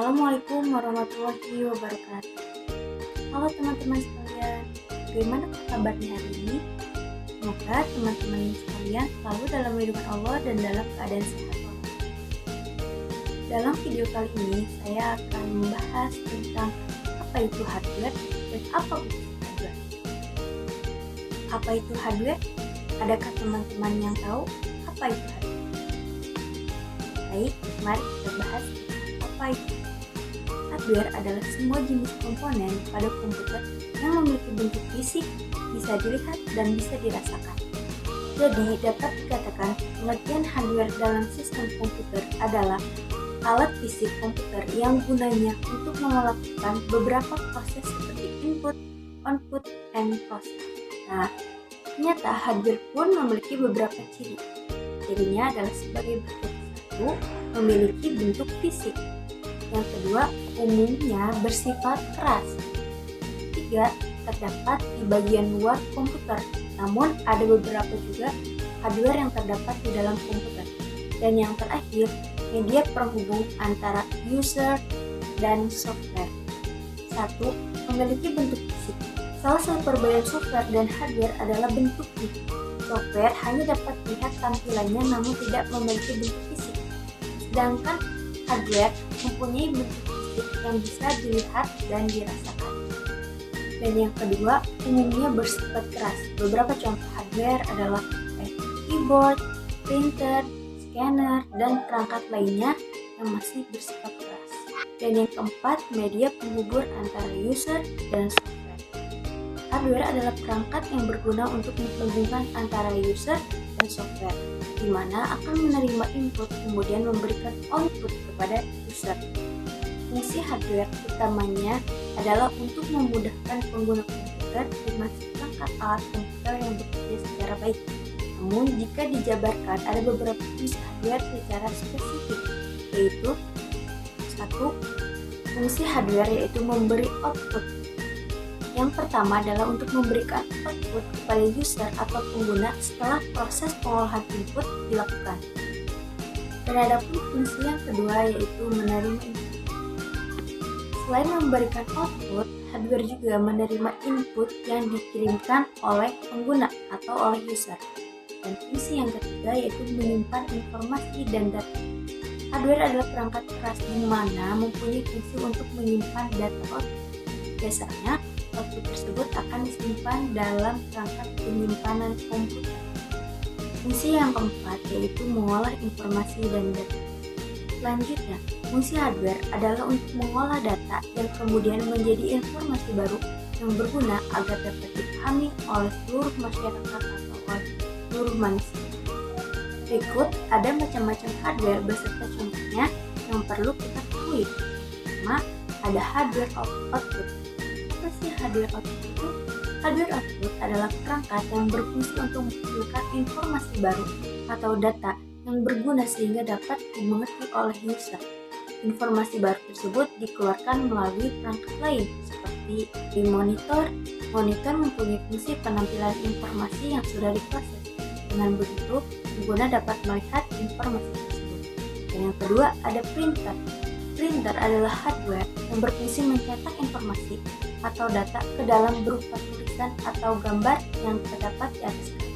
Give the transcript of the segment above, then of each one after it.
Assalamualaikum warahmatullahi wabarakatuh. Halo teman-teman sekalian, bagaimana kabarnya hari ini? Semoga teman-teman sekalian selalu dalam lindungan Allah dan dalam keadaan sehat walafiat. Dalam video kali ini, saya akan membahas tentang apa itu hardware dan apa itu hardware. Apa itu hardware? Adakah teman-teman yang tahu apa itu hardware? Baik, mari kita bahas apa itu. Hardware adalah semua jenis komponen pada komputer yang memiliki bentuk fisik, bisa dilihat dan bisa dirasakan. Jadi, dapat dikatakan pengertian hardware dalam sistem komputer adalah alat fisik komputer yang gunanya untuk melakukan beberapa proses seperti input, output, and process. Nah, ternyata hardware pun memiliki beberapa ciri. Cirinya adalah sebagai berikut. 1. Memiliki bentuk fisik. Yang kedua, umumnya bersifat keras. 3. Terdapat di bagian luar komputer, namun ada beberapa juga hardware yang terdapat di dalam komputer. Dan yang terakhir, media penghubung antara user dan software. 1. Memiliki bentuk fisik. Salah satu perbedaan software dan hardware adalah bentuk fisik. Software hanya dapat dilihat tampilannya namun tidak memiliki bentuk fisik. Sedangkan hardware mempunyai bentuk fisik yang bisa dilihat dan dirasakan. Dan yang kedua, umumnya bersifat keras. Beberapa contoh hardware adalah keyboard, printer, scanner, dan perangkat lainnya yang masih bersifat keras. Dan yang keempat, media penghubung antara user dan software. Hardware adalah perangkat yang berguna untuk menghubungkan antara user dan software, di mana akan menerima input kemudian memberikan output kepada user. Fungsi hardware utamanya adalah untuk memudahkan pengguna komputer termasuk perangkat alat komputer yang bekerja secara baik. Namun jika dijabarkan ada beberapa fungsi hardware secara spesifik, yaitu 1. Fungsi hardware yaitu memberi output. Yang pertama adalah untuk memberikan output kepada user atau pengguna setelah proses pengolahan input dilakukan. Dan ada pun fungsi yang kedua yaitu menerima input. Selain memberikan output, hardware juga menerima input yang dikirimkan oleh pengguna atau oleh user. Dan fungsi yang ketiga yaitu menyimpan informasi dan data. Hardware adalah perangkat keras di mana mempunyai fungsi untuk menyimpan data output. Biasanya, output tersebut akan disimpan dalam perangkat penyimpanan komputer. Fungsi yang keempat yaitu mengolah informasi dan data. Selanjutnya, fungsi hardware adalah untuk mengolah data yang kemudian menjadi informasi baru yang berguna agar dapat dipahami oleh seluruh masyarakat atau oleh seluruh manusia. Berikut ada macam-macam hardware beserta contohnya yang perlu kita ketahui. Pertama, ada hardware output. Apa sih hardware output itu? Hardware output adalah perangkat yang berfungsi untuk menghasilkan informasi baru atau data yang berguna sehingga dapat dimengerti oleh user. Informasi baru tersebut dikeluarkan melalui perangkat lain seperti di monitor. Monitor mempunyai fungsi penampilan informasi yang sudah diproses. Dengan begitu, pengguna dapat melihat informasi tersebut. Dan yang kedua, ada printer. Printer adalah hardware yang berfungsi mencetak informasi atau data ke dalam berupa tulisan atau gambar yang terdapat di atas kertas.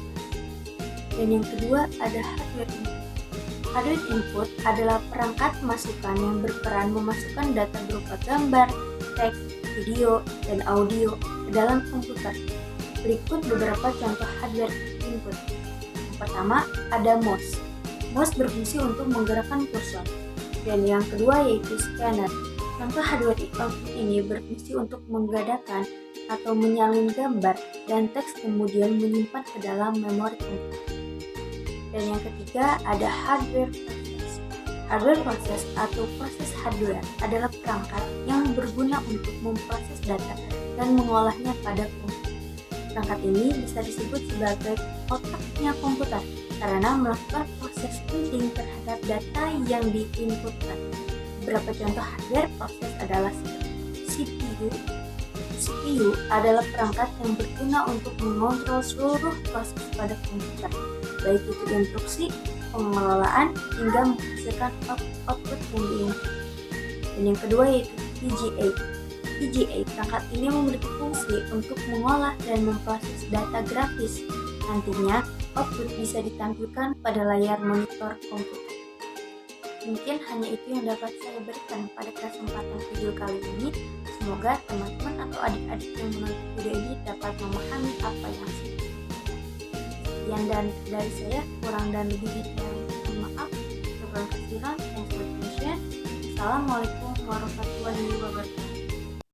Dan yang kedua, ada hardware input. Hardware input adalah perangkat masukan yang berperan memasukkan data berupa gambar, teks, video, dan audio ke dalam komputer. Berikut beberapa contoh hardware input. Yang pertama, ada mouse. Mouse berfungsi untuk menggerakkan kursor. Dan yang kedua yaitu scanner. Contoh hardware input ini berfungsi untuk menggadangkan atau menyalin gambar dan teks kemudian menyimpan ke dalam memori komputer. Dan yang ketiga ada hardware process. Hardware process atau proses hardware adalah perangkat yang berguna untuk memproses data dan mengolahnya pada komputer. Perangkat ini bisa disebut sebagai otaknya komputer karena melakukan proses penting terhadap data yang diinputkan. Beberapa contoh hardware proses adalah CPU. CPU adalah perangkat yang berguna untuk mengontrol seluruh proses pada komputer, baik itu instruksi, pengelolaan, hingga menghasilkan output yang diinginkan. Dan yang kedua yaitu VGA. VGA, perangkat ini memiliki fungsi untuk mengolah dan memproses data grafis. Nantinya, output bisa ditampilkan pada layar monitor komputer. Mungkin hanya itu yang dapat saya berikan pada kesempatan video kali ini. Semoga teman-teman atau adik-adik yang menonton video ini dapat memahami apa yang saya sampaikan. Sekian dan dari saya, kurang dan lebihnya mohon maaf. Terima kasih. Assalamualaikum warahmatullahi wabarakatuh.